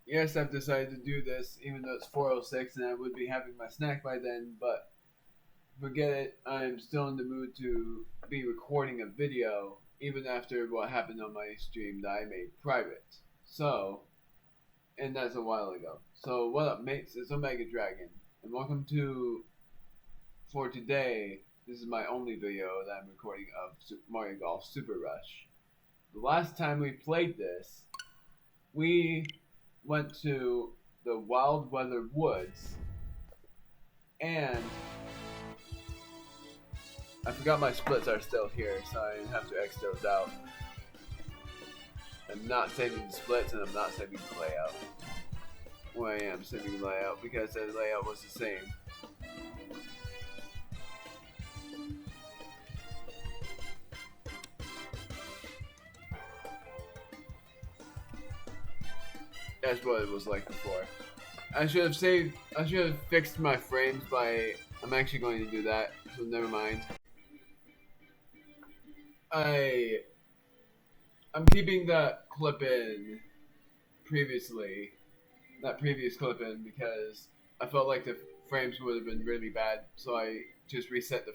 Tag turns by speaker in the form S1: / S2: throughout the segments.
S1: Yes, I've decided to do this, even though it's 4:06 and I would be having my snack by then. But forget it. I'm still in the mood to be recording a video, even after what happened on my stream that I made private. So, and that's a while ago. So, what up, mates? It's Omega Dragon, and welcome to for today. This is my only video that I'm recording of Super Mario Golf Super Rush. The last time we played this, we went to the Wildweather Woods, and I forgot my splits are still here, so I have to X those out. I'm not saving the splits, and I'm not saving the layout. Well, I am saving the layout because the layout was the same. That's what it was like before. I should have fixed my frames by, I'm actually going to do that, so never mind. I'm keeping that clip in previously, that previous clip in, because I felt like the frames would have been really bad, so I just reset the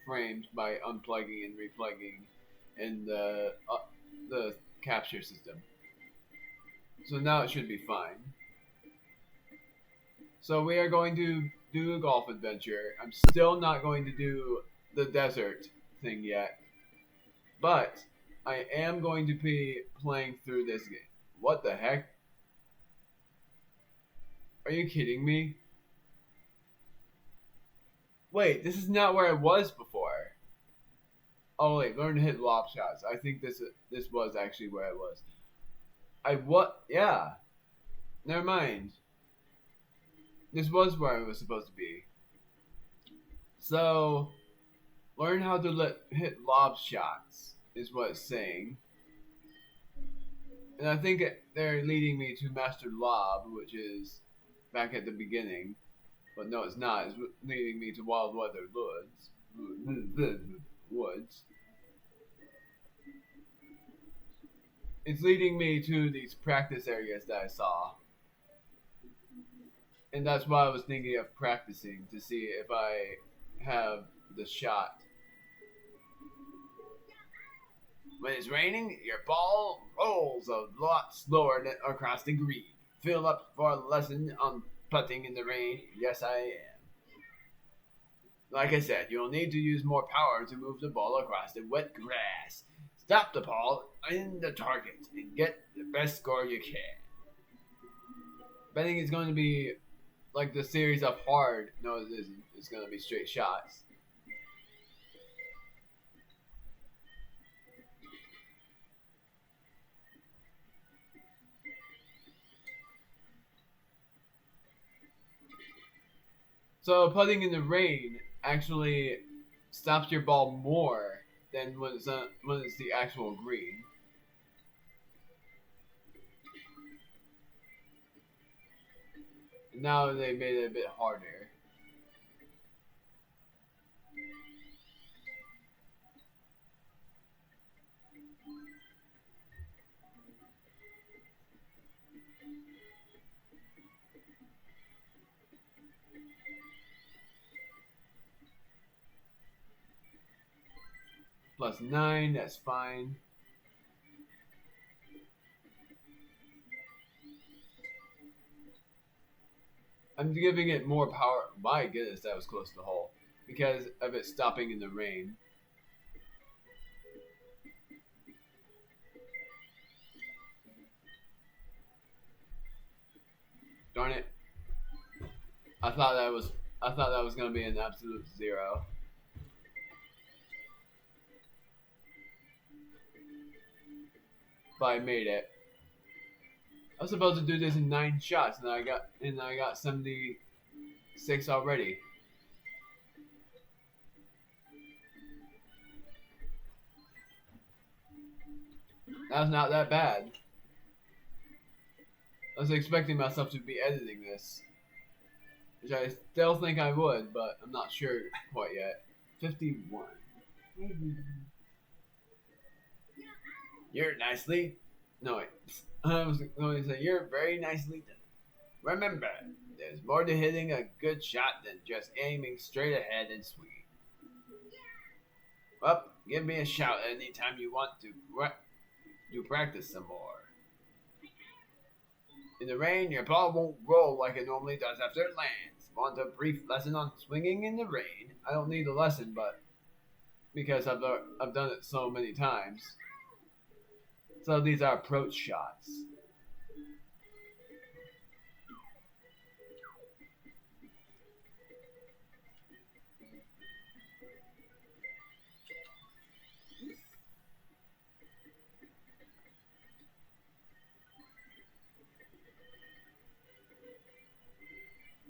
S1: frames by unplugging and replugging in the capture system. So now it should be fine. So we are going to do a golf adventure. I'm still not going to do the desert thing yet, but I am going to be playing through this game. What the heck? Are you kidding me? Wait, this is not where I was before. Oh wait, learn to hit lob shots. I think this was actually where I was. Yeah. Never mind. This was where I was supposed to be. So, learn how to hit lob shots is what it's saying. And I think they're leading me to Master Lob, which is back at the beginning. But no, it's not. It's leading me to Wildweather Woods. It's leading me to these practice areas that I saw. And that's why I was thinking of practicing to see if I have the shot. When it's raining, your ball rolls a lot slower across the green. Fill up for a lesson on putting in the rain. Yes, I am. Like I said, you'll need to use more power to move the ball across the wet grass. Stop the ball in the target and get the best score you can. Betting is going to be like the series of hard. No, it isn't. It's going to be straight shots. So putting in the rain actually stops your ball more than when it's the actual green. Now they made it a bit harder. +9, that's fine. I'm giving it more power. My goodness, that was close to the hole. Because of it stopping in the rain. Darn it. I thought that was gonna be an absolute 0. But I made it. I was supposed to do this in 9 shots, and I got 76 already. That's not that bad. I was expecting myself to be editing this, which I still think I would, but I'm not sure quite yet. 51. You're nicely. No, wait. I was going to say, you're very nicely done. Remember, there's more to hitting a good shot than just aiming straight ahead and swinging. Well, give me a shout anytime you want to practice some more. In the rain, your ball won't roll like it normally does after it lands. Want a brief lesson on swinging in the rain? I don't need a lesson, but because I've done it so many times. So these are approach shots.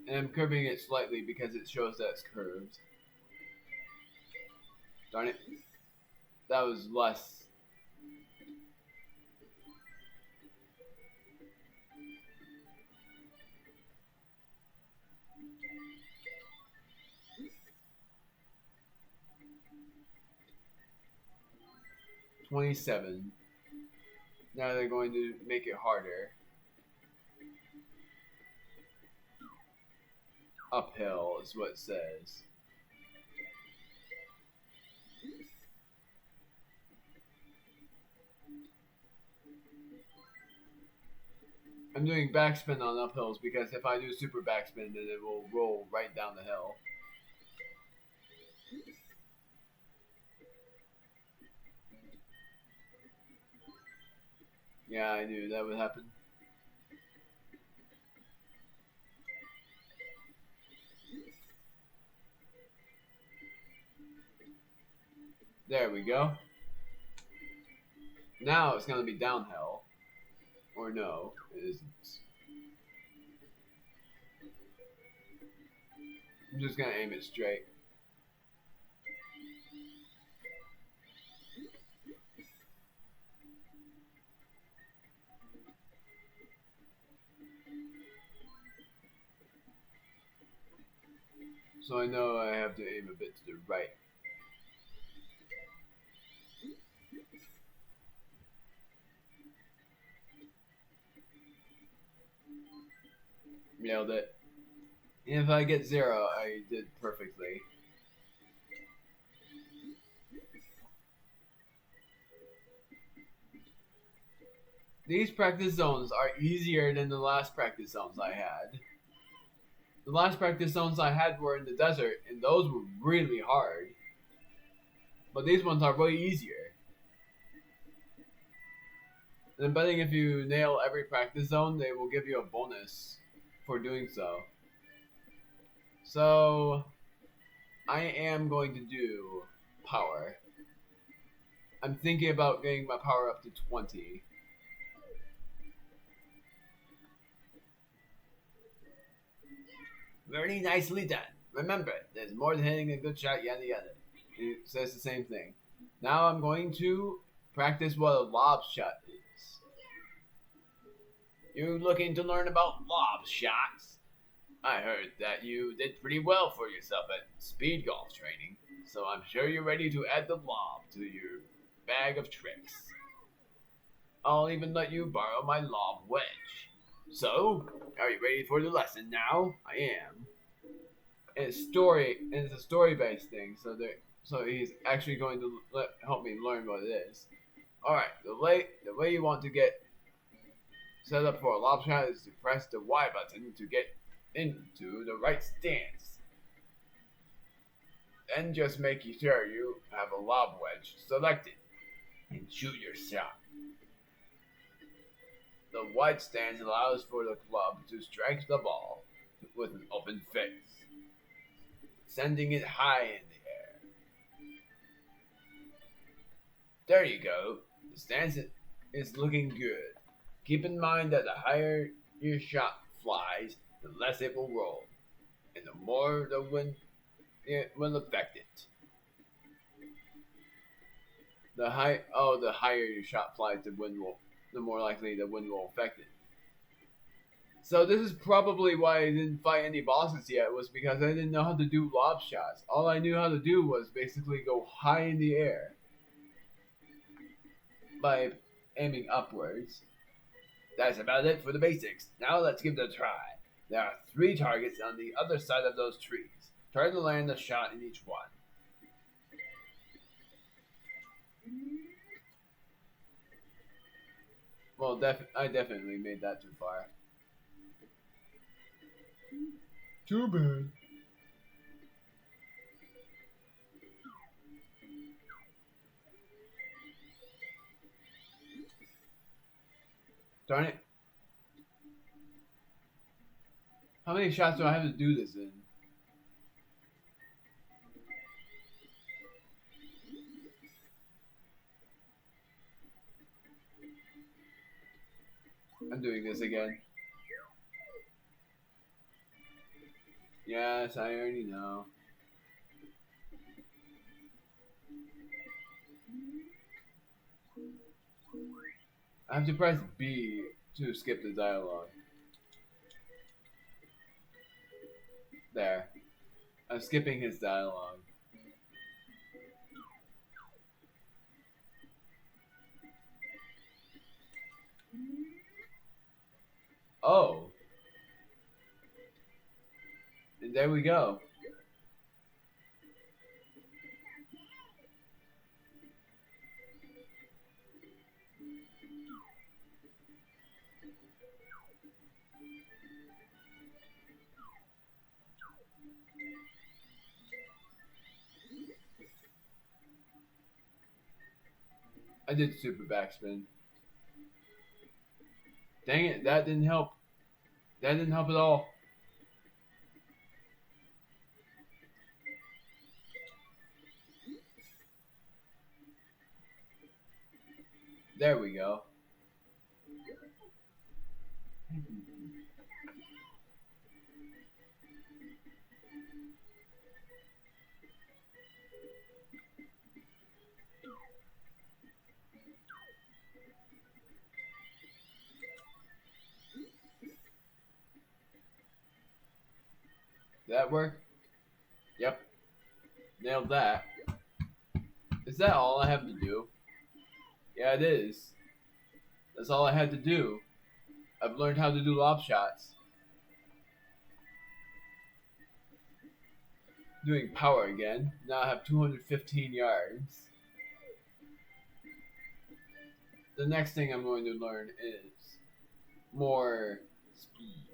S1: And I'm curving it slightly because it shows that it's curved. Darn it. That was less. $27. Now they're going to make it harder. Uphill is what it says. I'm doing backspin on uphills because if I do super backspin, then it will roll right down the hill. Yeah, I knew that would happen. There we go. Now it's going to be downhill. Or no, it isn't. I'm just going to aim it straight. So I know I have to aim a bit to the right. Nailed it. And if I get 0, I did perfectly. These practice zones are easier than the last practice zones I had. The last practice zones I had were in the desert, and those were really hard. But these ones are way easier. And I'm betting if you nail every practice zone, they will give you a bonus for doing so. So, I am going to do power. I'm thinking about getting my power up to 20. Very nicely done. Remember, there's more than hitting a good shot, yada yada. It says the same thing. Now I'm going to practice what a lob shot is. You looking to learn about lob shots? I heard that you did pretty well for yourself at speed golf training, so I'm sure you're ready to add the lob to your bag of tricks. I'll even let you borrow my lob wedge. So, are you ready for the lesson now? I am. It's a story-based thing, so he's actually going to help me learn what it is. All right, the way you want to get set up for a lob shot is to press the Y button to get into the right stance. Then just make sure you have a lob wedge selected and shoot your shot. The wide stance allows for the club to strike the ball with an open face, sending it high in the air. There you go. The stance is looking good. Keep in mind that the higher your shot flies, the less it will roll, and the more the wind will affect it. The higher your shot flies, the more likely the wind will affect it. So this is probably why I didn't fight any bosses yet, was because I didn't know how to do lob shots. All I knew how to do was basically go high in the air by aiming upwards. That's about it for the basics. Now let's give it a try. There are 3 targets on the other side of those trees. Try to land a shot in each one. Well, I definitely made that too far. Too bad. Darn it. How many shots do I have to do this in? I'm doing this again. Yes, I already know. I have to press B to skip the dialogue. There. I'm skipping his dialogue. Oh. And there we go. I did super backspin. Dang it, that didn't help. That didn't help at all. There we go. Did that work? Yep. Nailed that. Is that all I have to do? Yeah, it is. That's all I had to do. I've learned how to do lob shots. Doing power again. Now I have 215 yards. The next thing I'm going to learn is more speed.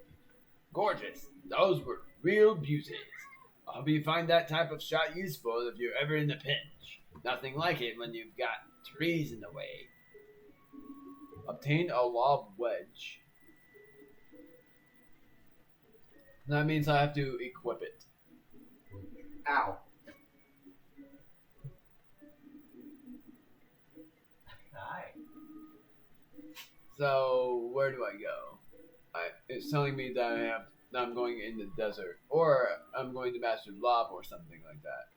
S1: Gorgeous. Those were real beauties. I hope you find that type of shot useful if you're ever in a pinch. Nothing like it when you've got trees in the way. Obtain a lob wedge. That means I have to equip it.
S2: Ow. Hi.
S1: So where do I go? It's telling me that I'm going in the desert, or I'm going to Master Lob or something like that.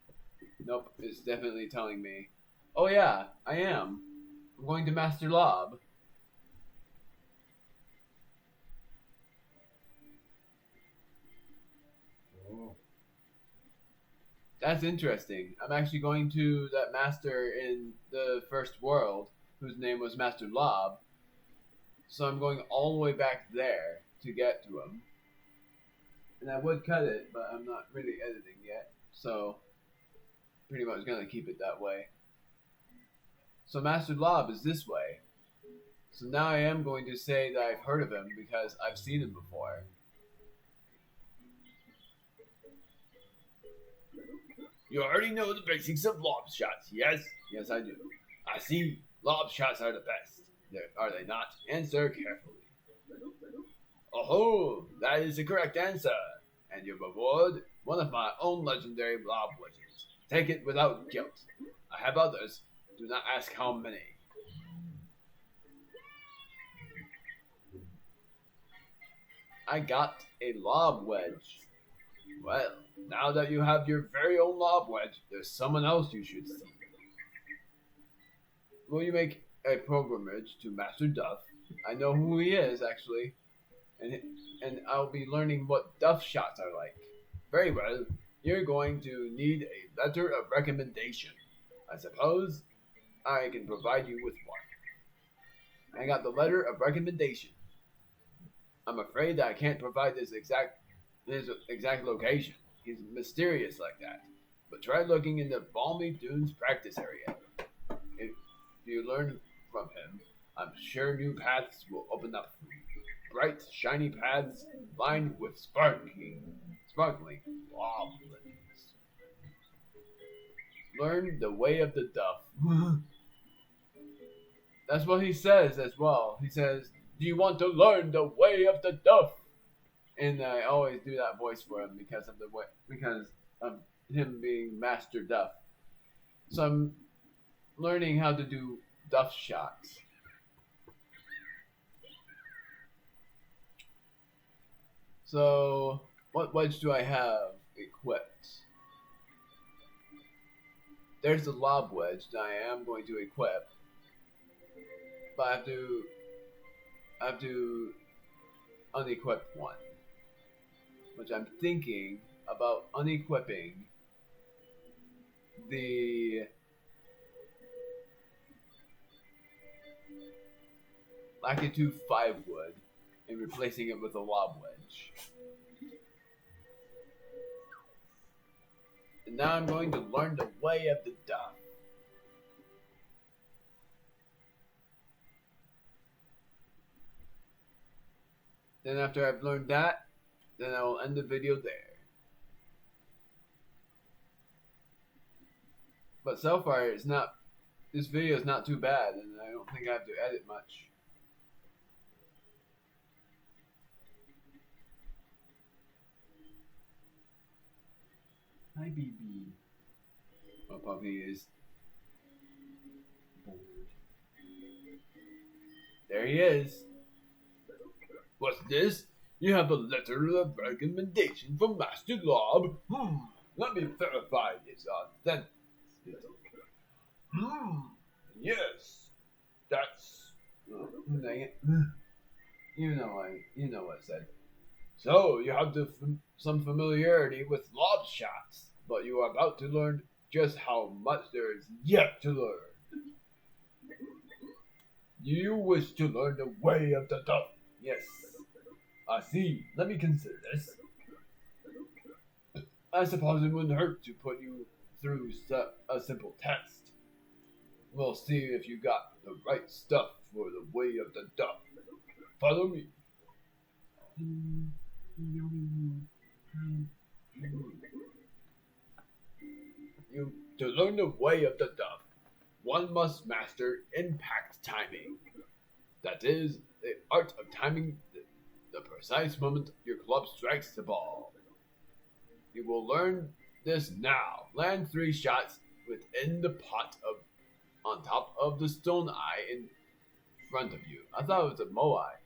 S1: Nope, it's definitely telling me. Oh yeah, I am. I'm going to Master Lob.
S2: Oh.
S1: That's interesting. I'm actually going to that master in the first world, whose name was Master Lob. So I'm going all the way back there to get to him. And I would cut it, but I'm not really editing yet. So pretty much gonna keep it that way. So Master Lob is this way. So now I am going to say that I've heard of him because I've seen him before. You already know the basics of lob shots, yes? Yes, I do. I see. Lob shots are the best. Are they not? Answer carefully. Oh, that is the correct answer. And your reward, one of my own legendary lob wedges. Take it without guilt. I have others. Do not ask how many. I got a lob wedge. Well, now that you have your very own lob wedge, there's someone else you should see. Will you make a pilgrimage to Master Duff? I know who he is, actually. And I'll be learning what Duff shots are like. Very well. You're going to need a letter of recommendation. I suppose I can provide you with one. I got the letter of recommendation. I'm afraid that I can't provide his exact location. He's mysterious like that. But try looking in the Balmy Dunes practice area. If you learn from him, I'm sure new paths will open up for you. Bright, shiny paths lined with sparkling goblins. Learn the way of the Duff. That's what he says as well. He says, "Do you want to learn the way of the Duff?" And I always do that voice for him because of him being Master Duff. So I'm learning how to do Duff shots. So what wedge do I have equipped? There's the lob wedge that I am going to equip. But I have to unequip one. Which I'm thinking about unequipping the Lakitu 5 wood and replacing it with a lob wedge. And now I'm going to learn the way of the Duff. Then after I've learned that, then I will end the video there. But so far, this video is not too bad, and I don't think I have to edit much. Hi, BB. My puppy is bored. There he is. What's this? You have a letter of recommendation from Master Lob. Let me verify this authenticity. Yes. That's... dang it. You know what I said. So, you have some familiarity with lob shots, but you are about to learn just how much there is yet to learn. You wish to learn the way of the Duff. Yes. I see. Let me consider this. I suppose it wouldn't hurt to put you through a simple test. We'll see if you got the right stuff for the way of the Duff. Follow me. To learn the way of the Duff, one must master impact timing. That is, the art of timing the precise moment your club strikes the ball. You will learn this now. Land 3 shots within the pot on top of the stone eye in front of you. I thought it was a moai.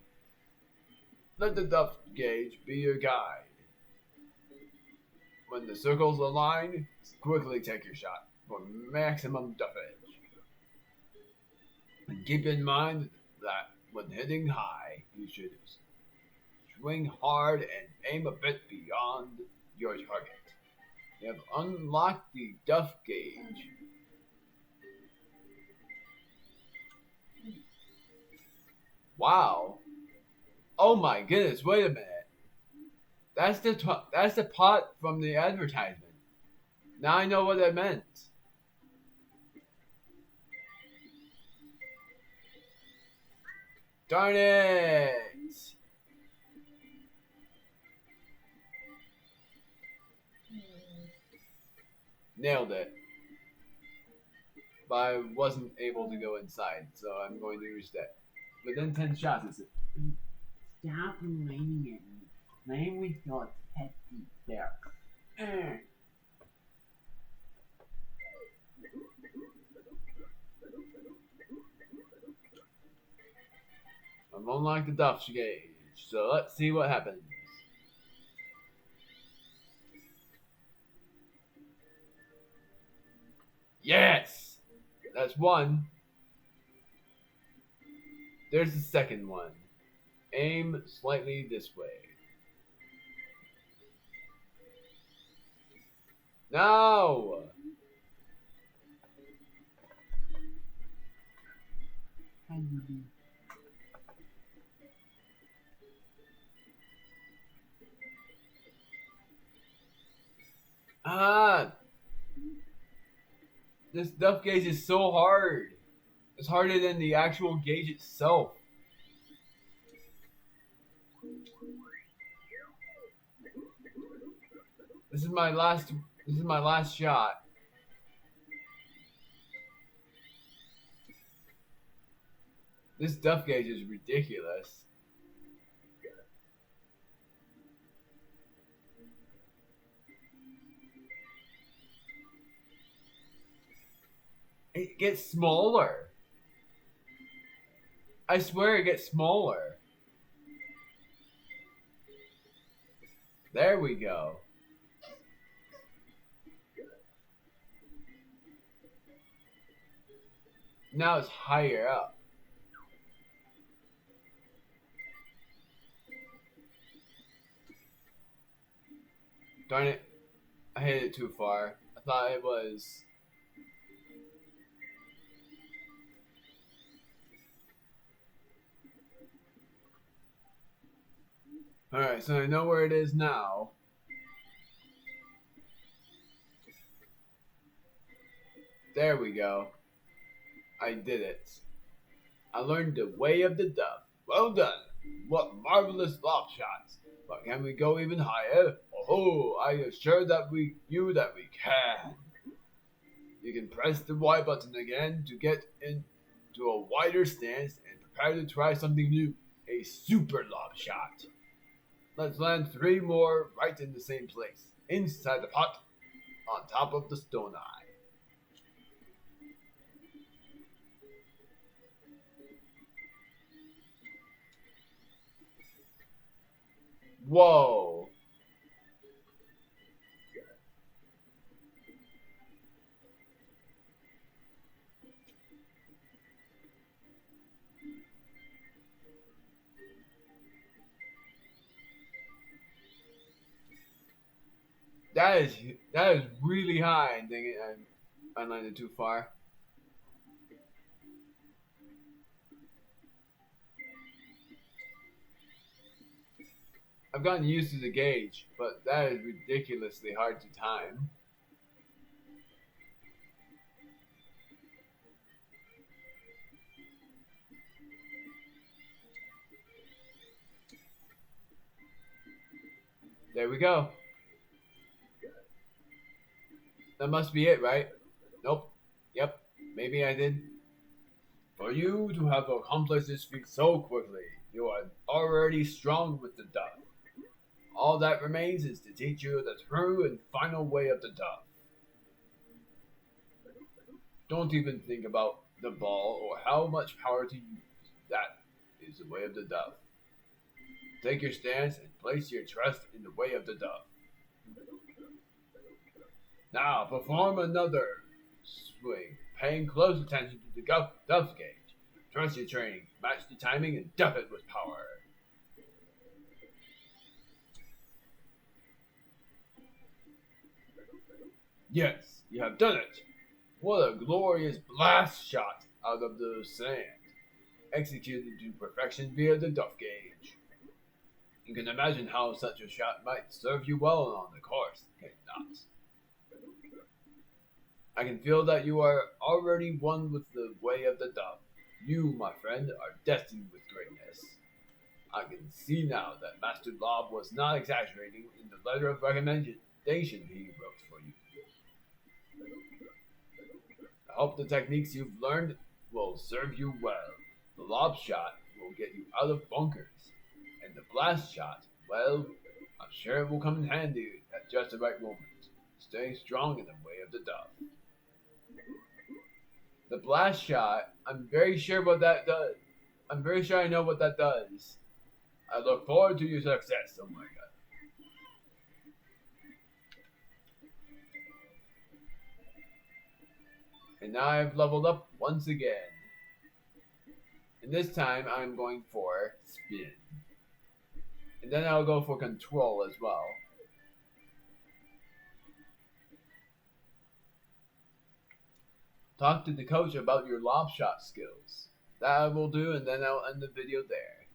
S1: Let the Duff gauge be your guide. When the circles align, quickly take your shot for maximum duffage. And keep in mind that when hitting high, you should swing hard and aim a bit beyond your target. You have unlocked the Duff gauge. Wow. Oh my goodness, wait a minute. That's the pot from the advertisement. Now I know what it meant. Darn it! Nailed it. But I wasn't able to go inside, so I'm going to reset. Within 10 shots, is it?
S3: Stop remaining at me. Playing with your pet deep there.
S1: I'm unlike the Duff gauge, so let's see what happens. Yes! That's one. There's the second one. Aim slightly this way. No!
S3: Hi, baby.
S1: Ah, this duff gauge is so hard. It's harder than the actual gauge itself. This is my last shot. This duff gauge is ridiculous. It gets smaller. I swear it gets smaller. There we go. Now it's higher up. Darn it. I hit it too far. I thought it was... Alright, so I know where it is now. There we go. I did it. I learned the way of the duff. Well done. What marvelous lob shots. But can we go even higher? Oh, I assure you that we can. You can press the Y button again to get into a wider stance and prepare to try something new. A super lob shot. Let's land 3 more right in the same place. Inside the pot, on top of the stone eye. Whoa. That is really high. Dang it, I landed too far. I've gotten used to the gauge, but that is ridiculously hard to time. There we go. That must be it, right? Nope. Yep. Maybe I did. For you to have accomplished this feat so quickly, you are already strong with the duff. All that remains is to teach you the true and final way of the duff. Don't even think about the ball or how much power to use. That is the way of the duff. Take your stance and place your trust in the way of the duff. Now perform another swing, paying close attention to the duff gauge. Trust your training, match the timing, and duff it with power. Yes, you have done it. What a glorious blast shot out of the sand, executed to perfection via the duff gauge. You can imagine how such a shot might serve you well on the course, can you not? I can feel that you are already one with the way of the duff. You, my friend, are destined with greatness. I can see now that Master Lob was not exaggerating in the letter of recommendation he wrote for you. I hope the techniques you've learned will serve you well. The lob shot will get you out of bunkers, and the blast shot, well, I'm sure it will come in handy at just the right moment. Stay strong in the way of the duff. The blast shot, I'm very sure what that does. I'm very sure I know what that does. I look forward to your success. Oh my god. And now I've leveled up once again. And this time I'm going for spin. And then I'll go for control as well. Talk to the coach about your lob shot skills. That I will do, and then I'll end the video there.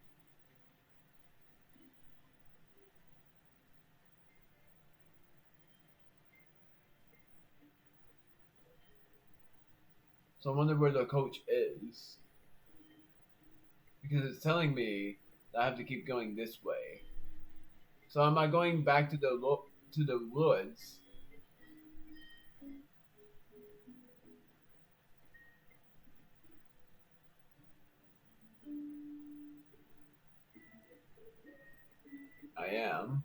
S1: So I wonder where the coach is. Because it's telling me that I have to keep going this way. So am I going back to the woods? I am.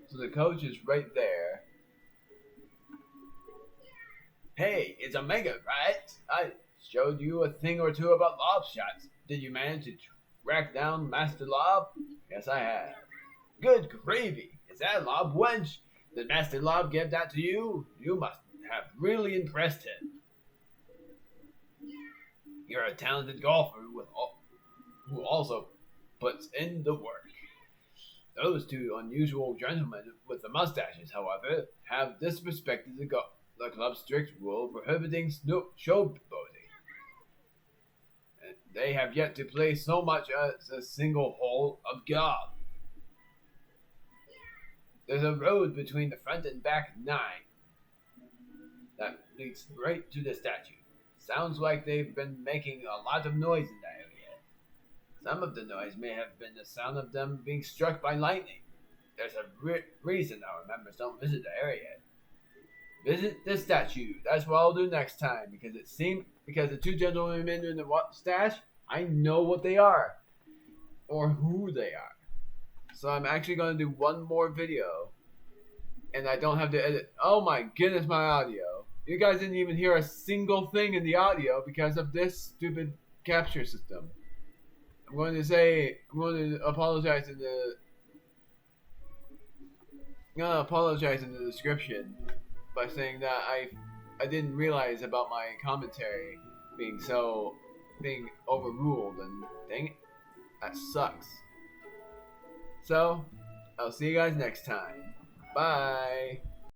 S1: So the coach is right there. Hey, it's Omega, right? I showed you a thing or two about lob shots. Did you manage to track down Master Lob? Yes, I have. Good gravy! Is that a lob wedge? Did Master Lob give that to you? You must have really impressed him. You're a talented golfer who also puts in the work. Those two unusual gentlemen with the mustaches, however, have disrespected the club's strict rule prohibiting showboating. They have yet to play so much as a single hole of golf. There's a road between the front and back nine that leads right to the statue. Sounds like they've been making a lot of noise in that area. Some of the noise may have been the sound of them being struck by lightning. There's a reason our members don't visit the area. Visit the statue. That's what I'll do next time because the two gentlemen in the stash, I know what they are or who they are. So I'm actually going to do one more video and I don't have to edit. Oh my goodness, my audio. You guys didn't even hear a single thing in the audio because of this stupid capture system. I'm going to apologize in the description by saying that I didn't realize about my commentary being overruled, and dang it, that sucks. So, I'll see you guys next time. Bye.